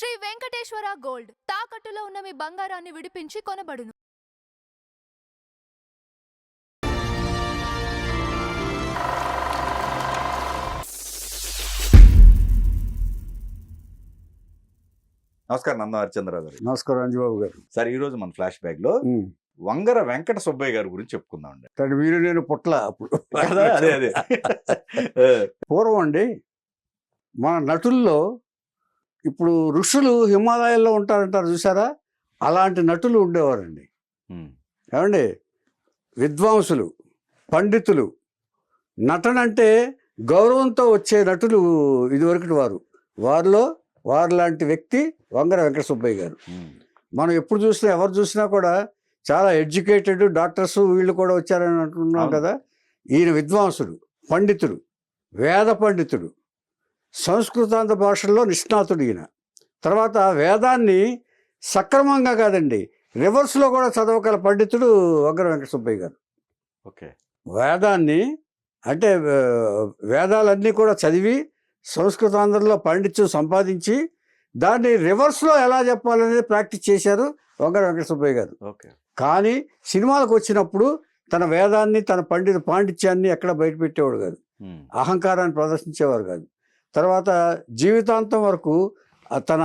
Shri Venkateswara gold తాకట్టులో ఉన్న మీ బంగారాన్ని విడిపించి కొనబడును. నమస్కారం నంద హరిచంద్రరావు గారు. నమస్కారం అంజబాబు గారు. సార్ ఈ రోజు మన ఫ్లాష్ బ్యాగ్ లో వంగర వెంకట సుబ్బయ్య గారి గురించి చెప్పుకుందాం అండి. తను మీరు నేను పుట్ల అప్పుడు అదే అదే పూర్వం అండి మన నటుల్లో ఇప్పుడు ఋషులు హిమాలయాల్లో ఉంటారంటారు చూసారా, అలాంటి నటులు ఉండేవారండి. ఏమండి, విద్వాంసులు, పండితులు, నటన అంటే గౌరవంతో వచ్చే నటులు ఇదివరకటి వారిలో వారు లాంటి వ్యక్తి వంగర వెంకట సుబ్బయ్య గారు. మనం ఎప్పుడు చూసినా ఎవరు చూసినా కూడా చాలా ఎడ్యుకేటెడ్ డాక్టర్స్ వీళ్ళు కూడా వచ్చారని అంటున్నాం కదా. ఈయన విద్వాంసుడు, పండితుడు, వేద పండితుడు, సంస్కృతాంధ్ర భాషల్లో నిష్ణాతుడు ఈయన. తర్వాత వేదాన్ని సక్రమంగా కాదండి రివర్స్లో కూడా చదవగల పండితుడు వంగర వెంకట సుబ్బయ్య గారు. ఓకే, వేదాన్ని అంటే వేదాలన్నీ కూడా చదివి సంస్కృతాంధ్రలో పండిత్యం సంపాదించి దాన్ని రివర్స్లో ఎలా చెప్పాలనేది ప్రాక్టీస్ చేశారు వంగర వెంకట సుబ్బయ్య గారు. ఓకే, కానీ సినిమాలకు వచ్చినప్పుడు తన వేదాన్ని తన పాండిత్యాన్ని ఎక్కడ బయటపెట్టేవాడు కాదు, అహంకారాన్ని ప్రదర్శించేవారు కాదు. తర్వాత జీవితాంతం వరకు తన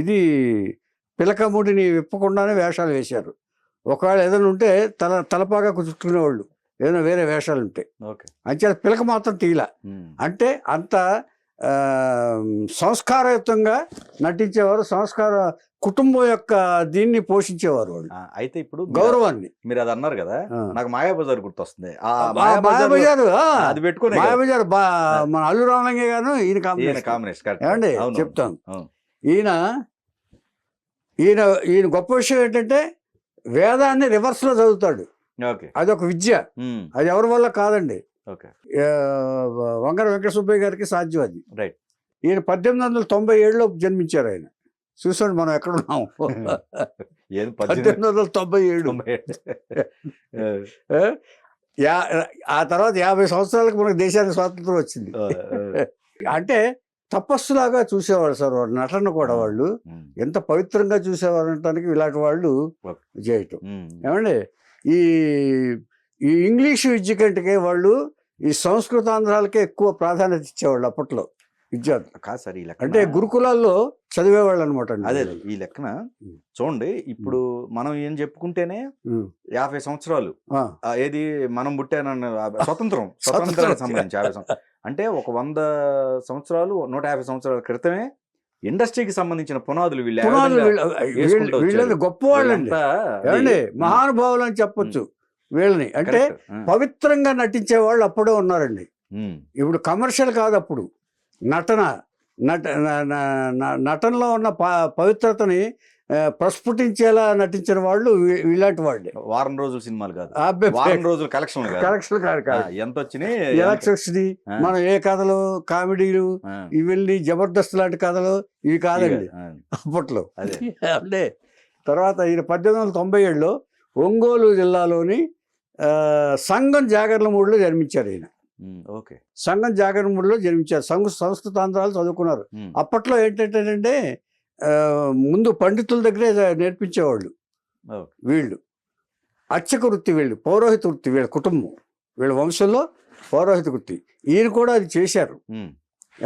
ఇది పిలకముడిని విప్పకుండానే వేషాలు వేశారు. ఒకవేళ ఏదైనా ఉంటే తలపాగా చుట్టుకునేవాళ్ళు, ఏదైనా వేరే వేషాలు ఉంటాయి. అంతే పిలక మాత్రం తీల. అంటే అంత సంస్కారయుతంగా నటించేవారు, కుటుంబం యొక్క దీన్ని పోషించేవారు వాళ్ళు. అయితే ఇప్పుడు గౌరవాన్ని మీరు అది అన్నారు కదా, నాకు మాయాబజార్ గుర్తొస్తుంది. మాయాబజార్ అది పెట్టుకుని మాయాబజార్ మన అల్లు రామలింగయ్య గారు ఈయన కాంబినేషన్ ఏమండి చెప్తాను. ఈయన గొప్ప విషయం ఏంటంటే వేదాన్ని రివర్స్లో చదువుతాడు. అదొక విద్య, అది ఎవరి వల్ల కాదండి, వంగర వెంకట సుబ్బయ్య గారికి సాధ్యం అది. ఈయన 1897లో జన్మించారు. ఆయన చూసండి మనం ఎక్కడున్నాము, 1897. ఆ తర్వాత 50 సంవత్సరాలకు మనకు దేశానికి స్వాతంత్రం వచ్చింది. అంటే తపస్సులాగా చూసేవాళ్ళు సార్ వాళ్ళు, నటన కూడా వాళ్ళు ఎంత పవిత్రంగా చూసేవారు అనటానికి ఇలాంటి వాళ్ళు చేయటం. ఏమండి, ఈ ఇంగ్లీషు విద్య కంటే వాళ్ళు ఈ సంస్కృతాంధ్రాలకే ఎక్కువ ప్రాధాన్యత ఇచ్చేవాళ్ళు అప్పట్లో విద్యార్థులు. కాదు సార్, అంటే గురుకులాల్లో చదివేవాళ్ళు అనమాట. అదే ఈ లెక్కన చూడండి, ఇప్పుడు మనం ఏం చెప్పుకుంటేనే 50 సంవత్సరాలు ఏది మనం పుట్టానన్న స్వతంత్రానికి సంబంధించి 50 సంవత్సరాలు అంటే ఒక 100 సంవత్సరాలు 150 సంవత్సరాల క్రితమే ఇండస్ట్రీకి సంబంధించిన పునాదులు వీళ్ళని గొప్పవాళ్ళండి, ఏమండి మహానుభావులు అని చెప్పొచ్చు వీళ్ళని. అంటే పవిత్రంగా నటించే వాళ్ళు అప్పుడే ఉన్నారండి. ఇప్పుడు కమర్షియల్ కాదు, అప్పుడు నటనలో ఉన్న పవిత్రతని ప్రస్ఫుటించేలా నటించిన వాళ్ళు ఇలాంటి వాళ్ళే. వారం రోజుల సినిమాలు కాదు, వారం రోజుల కలెక్షన్ కాదు, ఎంత వచ్చినాయి ఎలక్షన్స్, మనం ఏ కథలు కామెడీలు ఇవన్నీ జబర్దస్త్ లాంటి కథలు ఇవి కాదండి అప్పట్లో. అంటే తర్వాత ఈయన 1897లో ఒంగోలు జిల్లాలోని సంగం జాగర్లమూడిలో జన్మించారు. ఈయన సంగం జాగర్లమూడిలో జన్మించారు. సంస్కృతాంధ్రాలు చదువుకున్నారు. అప్పట్లో ఏంటంటే ముందు పండితుల దగ్గరే నేర్పించేవాళ్ళు వీళ్ళు. అర్చక వృత్తి వీళ్ళు, పౌరోహిత వృత్తి వీళ్ళ కుటుంబం, వీళ్ళ వంశంలో పౌరోహిత వృత్తి. ఈయన కూడా అది చేశారు.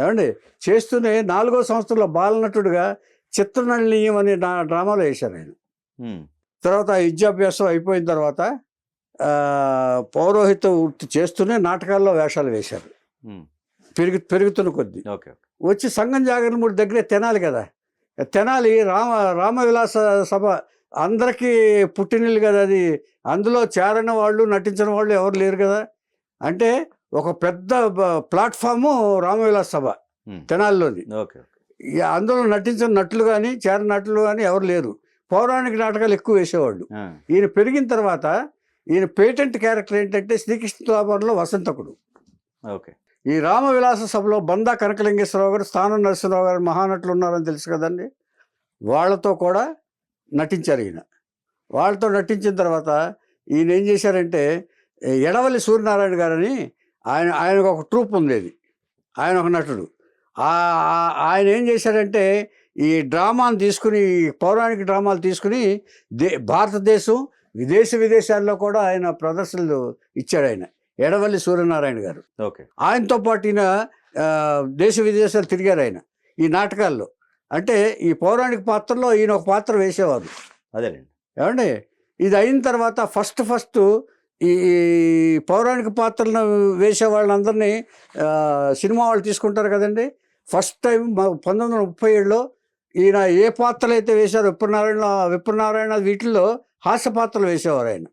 ఏమండి, చేస్తూనే 4వ సంవత్సరంలో బాలనటుడుగా చిత్రనళనీయం అనే డ్రామాలో వేశారు ఆయన. తర్వాత విద్యాభ్యాసం అయిపోయిన తర్వాత పౌరోహిత వృత్తి చేస్తూనే నాటకాల్లో వేషాలు వేశారు. పెరుగుతున్న కొద్దీ వచ్చి సంగం జాగర్లమూడి దగ్గరే తెనాలి కదా, తెనాలి రామవిలాస సభ అందరికీ పుట్టినిల్లు కదా అది. అందులో చేరని వాళ్ళు నటించిన వాళ్ళు ఎవరు లేరు కదా. అంటే ఒక పెద్ద ప్లాట్ఫాము రామవిలాస సభ తెనాలిలోది. అందులో నటించిన నటులు కానీ చేరని నటులు కానీ ఎవరు లేరు. పౌరాణిక నాటకాలు ఎక్కువ వేసేవాళ్ళు. ఈయన పెరిగిన తర్వాత ఈయన పేటెంట్ క్యారెక్టర్ ఏంటంటే శ్రీకృష్ణ తులాభరణలో వసంతకుడు. ఈ రామవిలాస సభలో బందా కనకలింగేశ్వరరావు గారు, స్థానం నరసింహరావు గారు మహానటులు ఉన్నారని తెలుసు కదండి. వాళ్ళతో కూడా నటించారు ఈయన. వాళ్ళతో నటించిన తర్వాత ఈయన ఏం చేశారంటే ఎడవల్లి సూర్యనారాయణ గారని ఆయనకు ఒక ట్రూప్ ఉండేది, ఆయన ఒక నటుడు. ఆయన ఏం చేశారంటే ఈ డ్రామాను తీసుకుని, పౌరాణిక డ్రామాలు తీసుకుని భారతదేశం విదేశాల్లో కూడా ఆయన ప్రదర్శనలు ఇచ్చాడు. ఆయన ఎడవల్లి సూర్యనారాయణ గారు. ఓకే. ఆయనతో పాటు ఈయన దేశ విదేశాలు తిరిగారు ఆయన ఈ నాటకాల్లో. అంటే ఈ పౌరాణిక పాత్రలో ఈయన ఒక పాత్ర వేసేవారు. అదేనండి. ఏమండి, ఇది అయిన తర్వాత ఫస్ట్ ఈ పౌరాణిక పాత్రలను వేసే వాళ్ళందరినీ సినిమా వాళ్ళు తీసుకుంటారు కదండి. ఫస్ట్ టైం 1937లో ఈయన ఏ పాత్రలు అయితే వేశారో విప్రనారాయణ వీటిల్లో హాస్య పాత్రలు వేసేవారు ఆయన.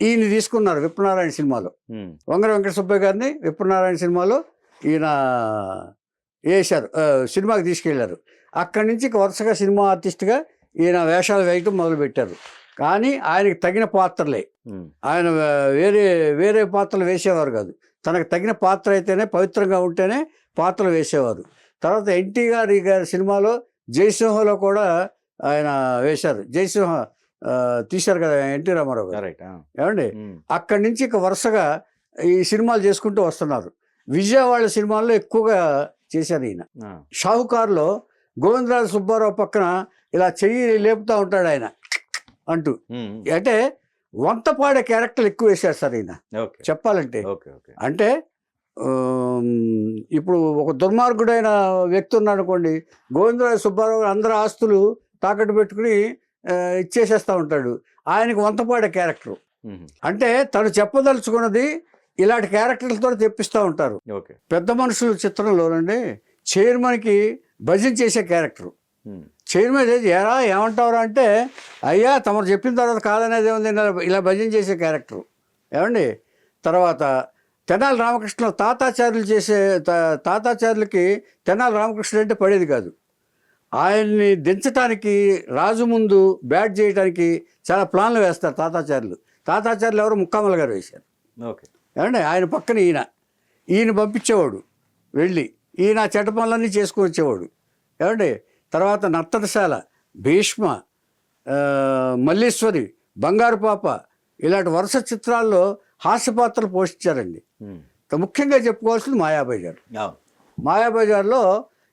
ఈయన తీసుకున్నారు విప్రనారాయణ సినిమాలో. వంగర వెంకట సుబ్బయ్య గారిని విప్రనారాయణ సినిమాలో ఈయన వేశారు, సినిమాకి తీసుకెళ్లారు. అక్కడి నుంచి వరుసగా సినిమా ఆర్టిస్ట్గా ఈయన వేషాలు వేయటం మొదలుపెట్టారు. కానీ ఆయనకి తగిన పాత్రలే, ఆయన వేరే పాత్రలు వేసేవారు కాదు. తనకు తగిన పాత్ర అయితేనే, పవిత్రంగా ఉంటేనే పాత్రలు వేసేవారు. తర్వాత ఎన్టీ గారి సినిమాలో జయసింహలో కూడా ఆయన వేశారు. జయసింహ తీశారు కదా ఎన్టీ రామారావు గారు. ఏమండి, అక్కడి నుంచి ఇక వరుసగా ఈ సినిమాలు చేసుకుంటూ వస్తున్నారు. విజయవాడ సినిమాల్లో ఎక్కువగా చేశారు ఈయన. షాహుకారులో గోవిందరాజు సుబ్బారావు పక్కన ఇలా చెయ్యి లేపుతూ ఉంటాడు ఆయన అంటూ. అంటే వంత పాడే క్యారెక్టర్లు ఎక్కువ వేశారు సార్ ఈయన చెప్పాలంటే. అంటే ఇప్పుడు ఒక దుర్మార్గుడైన వ్యక్తి ఉన్నాడు అనుకోండి, గోవిందరాజు సుబ్బారావు అందరి ఆస్తులు తాకట్టు పెట్టుకుని ఇచ్చేసేస్తూ ఉంటాడు. ఆయనకు వంతపాడే క్యారెక్టర్. అంటే తను చెప్పదలుచుకున్నది ఇలాంటి క్యారెక్టర్లతో తెప్పిస్తూ ఉంటారు. పెద్ద మనుషులు చిత్రంలోనండి చైర్మన్కి భజన చేసే క్యారెక్టరు. చైర్మన్ ఎరా ఏమంటావురా అంటే, అయ్యా తమరు చెప్పిన తర్వాత కాదనేది ఏముంది, ఇలా భజన చేసే క్యారెక్టరు. ఏమండి, తర్వాత తెనాలి రామకృష్ణ తాతాచార్యులకి తెనాలి రామకృష్ణ అంటే పడేది కాదు. ఆయన్ని దించడానికి రాజు ముందు బ్యాట్ చేయడానికి చాలా ప్లాన్లు వేస్తారు తాతాచార్యులు ఎవరు ముక్కామల గారు వేశారు. ఏమండి, ఆయన పక్కన ఈయన పంపించేవాడు వెళ్ళి, ఈయన చెడ్డ పనులన్నీ చేసుకుని వచ్చేవాడు. ఏమండి, తర్వాత నర్తనశాల, భీష్మ, మల్లీశ్వరి, బంగారు పాప ఇలాంటి వరుస చిత్రాల్లో హాస్య పాత్రలు పోషించారండి. ముఖ్యంగా చెప్పుకోవాల్సింది మాయాబజార్. మాయాబజార్లో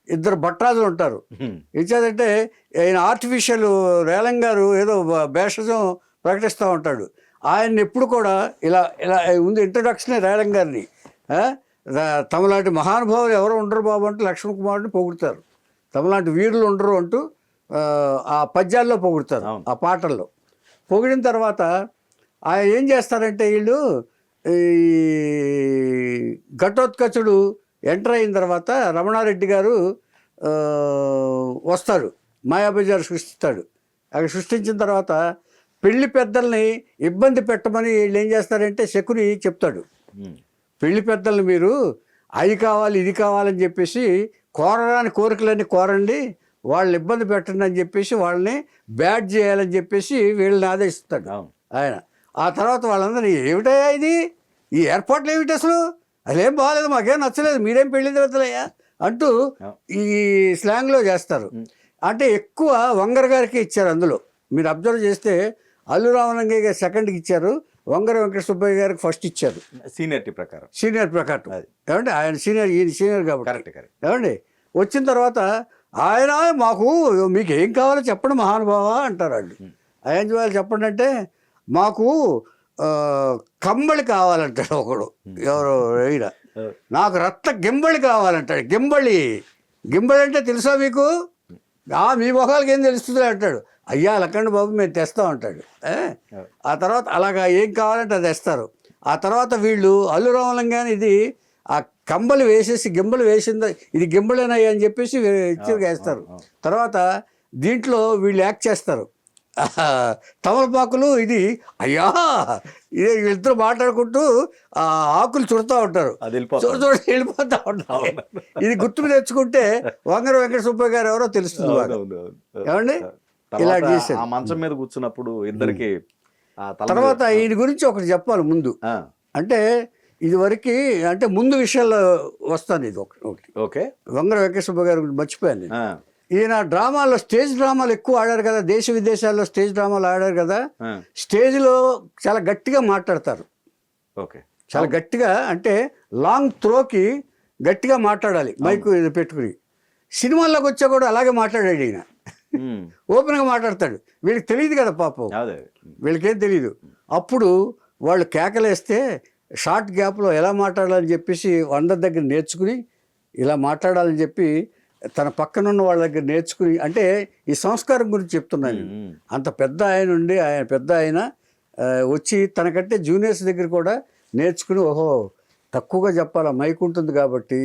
ఇద్దరు భట్రాజులు ఉంటారు. ఇచ్చేదంటే ఆయన ఆర్టిఫిషియల్ రేలంగ్ గారు ఏదో భేషజం ప్రకటిస్తూ ఉంటాడు. ఆయన్ని ఎప్పుడు కూడా ఇలా ముందు ఇంట్రడక్షనే రేలంగ్ గారిని, తమలాంటి మహానుభావులు ఎవరు ఉండరు బాబు అంటే లక్ష్మణ్ కుమార్ని పొగుడుతారు. తమలాంటి వీరులు ఉండరు అంటూ ఆ పద్యాల్లో పొగుడుతారు, ఆ పాటల్లో. పొగిడిన తర్వాత ఆయన ఏం చేస్తారంటే, వీళ్ళు ఈ ఘటోత్కచుడు ఎంటర్ అయిన తర్వాత రమణారెడ్డి గారు వస్తాడు, మాయాబజార్ సృష్టిస్తాడు. అక్కడ సృష్టించిన తర్వాత పెళ్లి పెద్దల్ని ఇబ్బంది పెట్టమని వీళ్ళు ఏం చేస్తారంటే శకుని చెప్తాడు, పెళ్లి పెద్దల్ని మీరు అది కావాలి ఇది కావాలని చెప్పేసి కోరరాని కోరికలన్నీ కోరండి, వాళ్ళని ఇబ్బంది పెట్టండి అని చెప్పేసి వాళ్ళని బ్యాట్ చేయాలని చెప్పేసి వీళ్ళని ఆదేశిస్తాడు ఆయన. ఆ తర్వాత వాళ్ళందరినీ ఏమిటయ్యా ఇది, ఈ ఏర్పాట్లు ఏమిటి, అసలు అదేం బాగాలేదు, మాకేం నచ్చలేదు, మీరేం పెళ్ళింది పెద్దలయ్యా అంటూ ఈ స్లాంగ్లో చేస్తారు. అంటే ఎక్కువ వంగర గారికి ఇచ్చారు. అందులో మీరు అబ్జర్వ్ చేస్తే అల్లు రామలింగయ్య గారు సెకండ్కి ఇచ్చారు, వంగర వెంకట సుబ్బయ్య గారికి ఫస్ట్ ఇచ్చారు సీనియర్ ప్రకారం. ఏమంటే ఆయన సీనియర్ కాబట్టి. ఏమండి, వచ్చిన తర్వాత ఆయన మాకు మీకు ఏం కావాలో చెప్పండి మహానుభావ అంటారు వాళ్ళు. ఏం చేయాలి చెప్పండి అంటే, మాకు కంబళి కావాలంటాడు ఒకడు, ఎవరు ఈయన, నాకు రక్త గింబళి కావాలంటాడు. గింబళి అంటే తెలుసా మీకు, మీ మొహాలకి ఏం తెలుస్తుంది అంటాడు. అయ్యా లక్కండి బాబు మేము తెస్తాం అంటాడు. ఆ తర్వాత అలాగా ఏం కావాలంటే అది తెస్తారు. ఆ తర్వాత వీళ్ళు అల్లు రామలింగాని ఇది ఆ కంబలు వేసేసి గింబలు వేసిందా ఇది గింబలేనయ్యా అని చెప్పేసి వేస్తారు. తర్వాత దీంట్లో వీళ్ళు యాక్ట్ చేస్తారు తమలపాకులు. ఇది అయ్యా ఇదే వీళ్ళిద్దరు మాట్లాడుకుంటూ ఆ ఆకులు చుడుతూ ఉంటారు, వెళ్ళిపోతూ ఉంటారు. ఇది గుర్తుకు తెచ్చుకుంటే వంగర వెంకట సుబ్బయ్య గారు ఎవరో తెలుస్తుంది. ఏమండి, ఇలా చేశారు. మంచం మీద కూర్చున్నప్పుడు ఇద్దరికి. తర్వాత ఈయన గురించి ఒకటి చెప్పాలి ముందు. అంటే ఇదివరకు అంటే ముందు విషయాల్లో వస్తాను. ఇది ఒకటి వంగర వెంకట సుబ్బయ్య గారి గురించి మర్చిపోయాను నేను. ఈయన డ్రామాలో స్టేజ్ డ్రామాలు ఎక్కువ ఆడారు కదా, దేశ విదేశాల్లో స్టేజ్ డ్రామాలు ఆడారు కదా. స్టేజ్లో చాలా గట్టిగా మాట్లాడతారు, చాలా గట్టిగా, అంటే లాంగ్ త్రోకి గట్టిగా మాట్లాడాలి మైకు ఇది పెట్టుకుని. సినిమాల్లోకి వచ్చా కూడా అలాగే మాట్లాడాడు ఈయన. ఓపెన్గా మాట్లాడతాడు. వీళ్ళకి తెలియదు కదా పాపం, అదే వీళ్ళకేం తెలియదు. అప్పుడు వాళ్ళు కేకలేస్తే షార్ట్ గ్యాప్లో ఎలా మాట్లాడాలని చెప్పేసి అందరి దగ్గర నేర్చుకుని ఇలా మాట్లాడాలని చెప్పి తన పక్కనున్న వాళ్ళ దగ్గర నేర్చుకుని, అంటే ఈ సంస్కారం గురించి చెప్తున్నాను. అంత పెద్ద ఆయన ఉండి ఆయన పెద్ద ఆయన వచ్చి తనకంటే జూనియర్స్ దగ్గర కూడా నేర్చుకుని, ఓహో తక్కువగా చెప్పాలా మైక్ ఉంటుంది కాబట్టి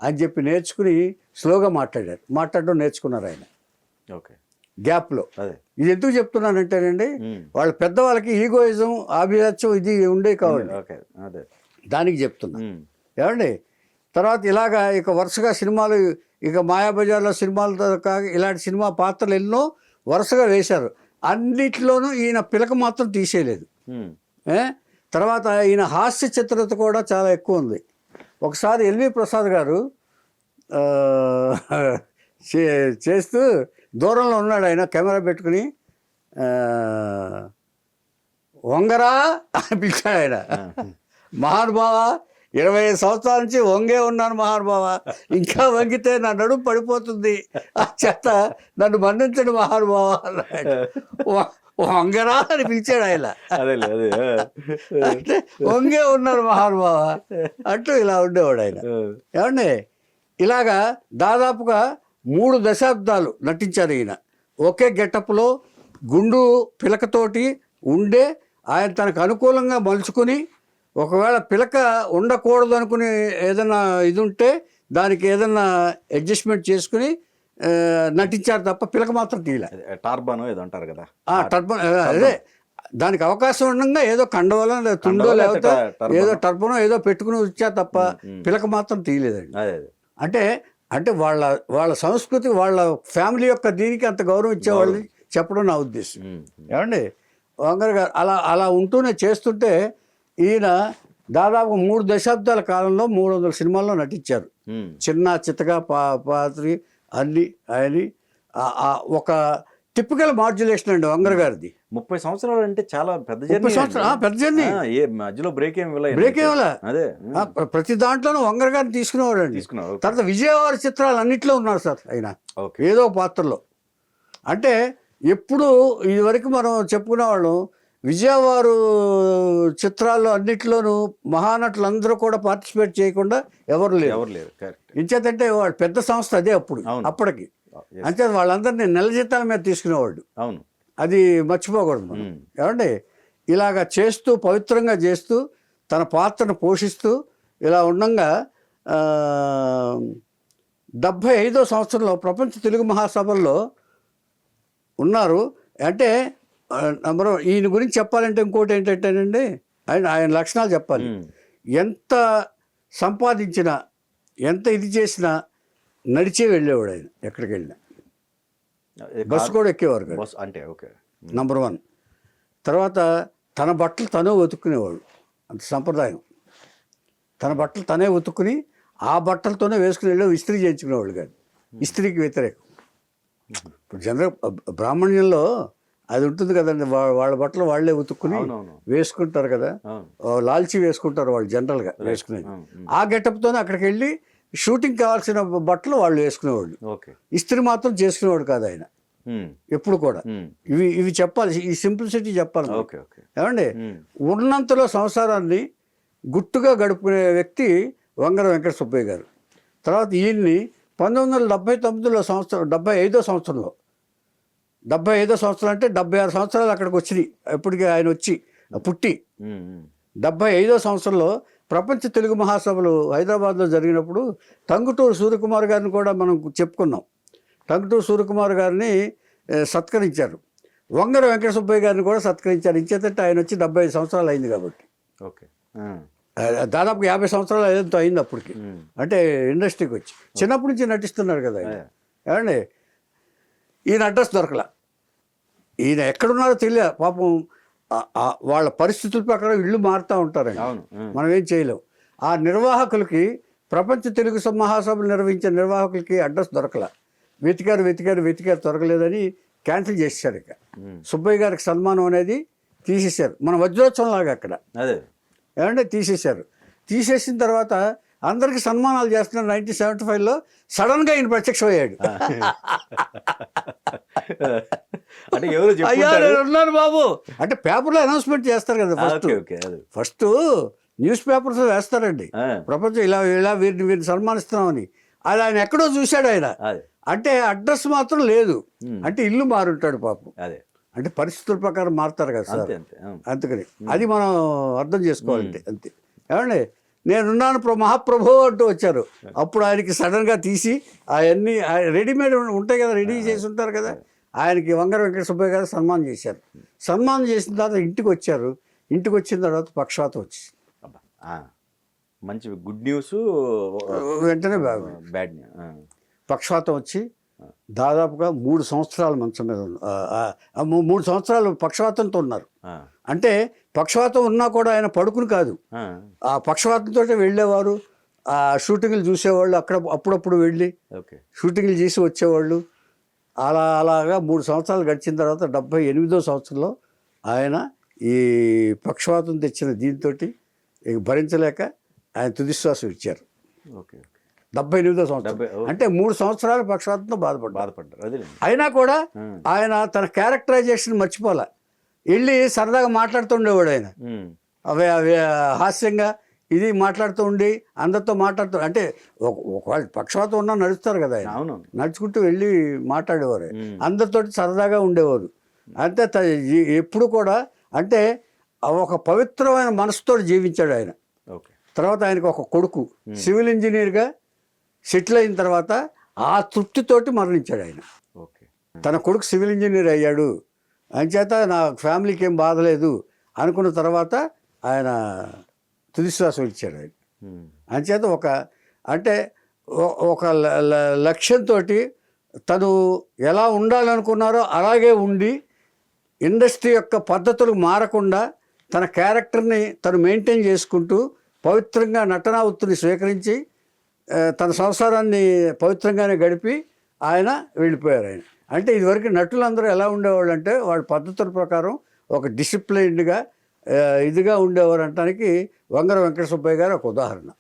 అని చెప్పి నేర్చుకుని స్లోగా మాట్లాడడం నేర్చుకున్నారు ఆయన ఓకే గ్యాప్లో. అదే ఇది ఎందుకు చెప్తున్నానంటేనండి, వాళ్ళ పెద్దవాళ్ళకి ఈగోయిజం అభిలాషం ఇది ఉండే కావాలి, అదే దానికి చెప్తున్నా. ఏమండి తర్వాత ఇలాగా ఇక వరుసగా సినిమాలు, ఇక మాయాబజార్లో సినిమాలతో కాక ఇలాంటి సినిమా పాత్రలు ఎన్నో వరుసగా వేశారు. అన్నిట్లోనూ ఈయన పిలక మాత్రం తీసేయలేదు. తర్వాత ఈయన హాస్య చిత్రత కూడా చాలా ఎక్కువ ఉంది. ఒకసారి ఎల్వి ప్రసాద్ గారు చేస్తూ దూరంలో ఉన్నాడు, ఆయన కెమెరా పెట్టుకుని వంగరా అని పిలిచాడు ఆయన. మహానుభావ 25 సంవత్సరాల నుంచి వంగే ఉన్నాను మహానుభావ, ఇంకా వంగితే నా నడుము పడిపోతుంది, ఆ చెత్త నన్ను మన్నించడు మహానుభావ అన్నాడు. వంగరా అని పిలిచాడు ఆయన. అంటే వంగే ఉన్నారు మహానుభావ అంటూ ఇలా ఉండేవాడు ఆయన. ఏమండి ఇలాగా దాదాపుగా 3 దశాబ్దాలు నటించారు ఈయన ఒకే గెటప్లో, గుండు పిలకతోటి ఉండే. ఆయన తనకు అనుకూలంగా మలుచుకుని, ఒకవేళ పిలక ఉండకూడదు అనుకుని ఏదైనా ఇది ఉంటే దానికి ఏదైనా అడ్జస్ట్మెంట్ చేసుకుని నటించారు తప్ప పిలక మాత్రం తీయలే. టర్బన్ ఏదో అంటారు కదా, టర్బన్ అదే దానికి అవకాశం ఉండగా ఏదో కండవలో తుండో లేకపోతే ఏదో టర్బనో ఏదో పెట్టుకుని వచ్చారు తప్ప పిలక మాత్రం తీయలేదండి. అంటే అంటే వాళ్ళ సంస్కృతి, వాళ్ళ ఫ్యామిలీ యొక్క దీనికి అంత గౌరవం ఇచ్చేవాళ్ళని చెప్పడం నా ఉద్దేశం. ఏమండి వంగర గారు అలా ఉంటూనే చేస్తుంటే ఈయన దాదాపు 3 దశాబ్దాల కాలంలో 300 సినిమాల్లో నటించారు. చిన్న చిత్తగా పాత్రి అన్ని ఆయన ఒక టిపికల్ మాడ్యులేషన్ అండి వంగర గారిది. 30 సంవత్సరాలు అంటే చాలా పెద్ద జర్నీ. మధ్యలో బ్రేక్ ఏం అదే ప్రతి దాంట్లోనూ వంగర గారిని తీసుకునేవాడు అండి. తర్వాత విజయవాడ చిత్రాలు అన్నింటిలో ఉన్నారు సార్ ఆయన ఏదో పాత్రలో. అంటే ఎప్పుడు ఇదివరకు మనం చెప్పుకునేవాళ్ళం విజయవాడ చిత్రాల్లో అన్నింటిలోనూ మహానటులు అందరూ కూడా పార్టిసిపేట్ చేయకుండా ఎవరు లేరు. ఇంచేతంటే వాళ్ళు పెద్ద సంస్థ అదే అప్పుడు అప్పటికి. అంతే వాళ్ళందరినీ నెల జీతాల మీద తీసుకునేవాళ్ళు. అవును, అది మర్చిపోకూడదు మనం. ఏమండి ఇలాగ చేస్తూ పవిత్రంగా చేస్తూ తన పాత్రను పోషిస్తూ ఇలా ఉండగా 75వ సంవత్సరంలో ప్రపంచ తెలుగు మహాసభల్లో ఉన్నారు. అంటే ఈయన గురించి చెప్పాలంటే ఇంకోటి ఏంటంటేనండి, ఆయన లక్షణాలు చెప్పాలి. ఎంత సంపాదించినా ఎంత ఇది చేసినా నడిచే వెళ్ళేవాడు ఆయన. ఎక్కడికి వెళ్ళినా బస్సు కూడా ఎక్కేవారు కదా, అంటే ఓకే నంబర్ 1. తర్వాత తన బట్టలు తనే ఉతుక్కునేవాడు, అంత సంప్రదాయం. తన బట్టలు తనే ఉతుక్కుని ఆ బట్టలతోనే వేసుకుని వెళ్ళి ఇస్త్రీ చేయించుకునేవాళ్ళు కాదు. ఇస్త్రీకి వ్యతిరేకం. ఇప్పుడు జనరల్ బ్రాహ్మణ్యంలో అది ఉంటుంది కదండి, వాళ్ళ బట్టలు వాళ్ళే ఉతుక్కుని వేసుకుంటారు కదా, లాల్చి వేసుకుంటారు వాళ్ళు జనరల్గా వేసుకునేది. ఆ గెటప్తోనే అక్కడికి వెళ్ళి షూటింగ్ కావాల్సిన బట్టలు వాళ్ళు వేసుకునేవాళ్ళు. ఇస్త్రీ మాత్రం చేసుకునేవాడు కాదు ఆయన ఎప్పుడు కూడా. ఇవి చెప్పాలి, ఈ సింప్లిసిటీ చెప్పాలి. ఏమండి ఉన్నంతలో సంసారాన్ని గుట్టుగా గడుపుకునే వ్యక్తి వంగర వెంకట సుబ్బయ్య గారు. తర్వాత ఈయన్ని 1979 సంవత్సరం 75వ సంవత్సరంలో 75వ సంవత్సరం అంటే 76 సంవత్సరాలు అక్కడికి వచ్చినాయి ఎప్పటికీ ఆయన వచ్చి పుట్టి. 75వ సంవత్సరంలో ప్రపంచ తెలుగు మహాసభలు హైదరాబాద్లో జరిగినప్పుడు టంగుటూరు సూర్యకుమార్ గారిని కూడా మనం చెప్పుకున్నాం. టంగుటూరు సూర్యకుమార్ గారిని సత్కరించారు. వంగర వెంకట సుబ్బయ్య గారిని కూడా సత్కరించారు. ఇంచేతంటే ఆయన వచ్చి 75 సంవత్సరాలు అయింది కాబట్టి. ఓకే, దాదాపు 50 సంవత్సరాలు ఏదంతో అయింది అప్పటికి. అంటే ఇండస్ట్రీకి వచ్చి చిన్నప్పటి నుంచి నటిస్తున్నారు కదా ఆయన. ఏమండి ఈయన అడ్రస్ దొరకలా, ఈయన ఎక్కడున్నారో తెలియదు పాపం. వాళ్ళ పరిస్థితుల ప్రకారం ఇళ్ళు మారుతూ ఉంటారండి, మనం ఏం చేయలేం. ఆ నిర్వాహకులకి ప్రపంచ తెలుగు మహాసభలు నిర్వహించిన నిర్వాహకులకి అడ్రస్ దొరకలా. వెతికారు దొరకలేదని క్యాన్సిల్ చేసేసారు. ఇక సుబ్బయ్య గారికి సన్మానం అనేది తీసేశారు, మన వజ్రోత్సవం లాగా అక్కడ. ఏమంటే తీసేశారు. తీసేసిన తర్వాత అందరికి సన్మానాలు చేస్తున్నారు. 1975లో సడన్ గా ఈయన ప్రత్యక్షం అయ్యాడు. అంటే ఎవరు అయ్యా నేను ఉన్నాను బాబు అంటే పేపర్లో అనౌన్స్మెంట్ చేస్తారు కదా ఫస్ట్ న్యూస్ పేపర్స్ వేస్తారండి, ప్రపంచం ఇలా ఇలా వీరిని సన్మానిస్తున్నామని. అది ఆయన ఎక్కడో చూశాడు ఆయన. అంటే అడ్రస్ మాత్రం లేదు, అంటే ఇల్లు మారుంటాడు పాపం. అంటే పరిస్థితుల ప్రకారం మారుతారు కదా సార్, అందుకని అది మనం అర్థం చేసుకోవాలంటే అంతే. ఏమండి నేనున్నాను మహాప్రభు అంటూ వచ్చారు. అప్పుడు ఆయనకి సడన్గా తీసి అవన్నీ రెడీమేడ్ ఉంటాయి కదా, రెడీ చేసి ఉంటారు కదా. ఆయనకి వంగర వెంకట సుబ్బయ్య గారు సన్మానం చేశారు. సన్మానం చేసిన తర్వాత ఇంటికి వచ్చారు. ఇంటికి వచ్చిన తర్వాత పక్షవాతం వచ్చింది. మంచి గుడ్ న్యూస్ వెంటనే బ్యాడ్ న్యూస్. పక్షవాతం వచ్చి దాదాపుగా 3 సంవత్సరాలు మంచం మీద 3 సంవత్సరాలు పక్షవాతంతో ఉన్నారు. అంటే పక్షవాతం ఉన్నా కూడా ఆయన పడుకుని కాదు, ఆ పక్షవాతంతో వెళ్ళేవారు, ఆ షూటింగ్లు చూసేవాళ్ళు, అక్కడ అప్పుడప్పుడు వెళ్ళి షూటింగ్లు చేసి వచ్చేవాళ్ళు. అలాగా 3 సంవత్సరాలు గడిచిన తర్వాత 78వ సంవత్సరంలో ఆయన ఈ పక్షవాతం తెచ్చిన దీంతో భరించలేక ఆయన తుదిశ్వాసం ఇచ్చారు. 78వ సంవత్సరం అంటే 3 సంవత్సరాలు పక్షవాతంతో బాధపడ్డారు. అయినా కూడా ఆయన తన క్యారెక్టరైజేషన్ మర్చిపోలే. వెళ్ళి సరదాగా మాట్లాడుతుండేవాడు ఆయన, అవే హాస్యంగా ఇది మాట్లాడుతూ ఉండి అందరితో మాట్లాడుతూ, అంటే ఒకవేళ పక్షవాతం ఉన్నా నడుస్తారు కదా ఆయన, నడుచుకుంటూ వెళ్ళి మాట్లాడేవారు, అందరితో సరదాగా ఉండేవారు. అంతే ఎప్పుడు కూడా అంటే ఒక పవిత్రమైన మనసుతో జీవించాడు ఆయన. తర్వాత ఆయనకు ఒక కొడుకు సివిల్ ఇంజనీర్గా సెటిల్ అయిన తర్వాత ఆ తృప్తితోటి మరణించాడు ఆయన. తన కొడుకు సివిల్ ఇంజనీర్ అయ్యాడు అంచేత నా ఫ్యామిలీకి ఏం బాధలేదు అనుకున్న తర్వాత ఆయన తుదిశ్వాసం ఇచ్చాడు ఆయన. అంచేత ఒక లక్ష్యంతో తను ఎలా ఉండాలనుకున్నారో అలాగే ఉండి ఇండస్ట్రీ యొక్క పద్ధతులు మారకుండా తన క్యారెక్టర్ని తను మెయింటైన్ చేసుకుంటూ పవిత్రంగా నటనా వృత్తిని స్వీకరించి తన సంసారాన్ని పవిత్రంగానే గడిపి ఆయన వెళ్ళిపోయారు ఆయన. అంటే ఇదివరకు నటులందరూ ఎలా ఉండేవాళ్ళు అంటే వాళ్ళ పద్ధతుల ప్రకారం ఒక డిసిప్లైన్డ్గా ఇదిగా ఉండేవారు అనడానికి వంగర వెంకట సుబ్బయ్య గారు ఒక ఉదాహరణ.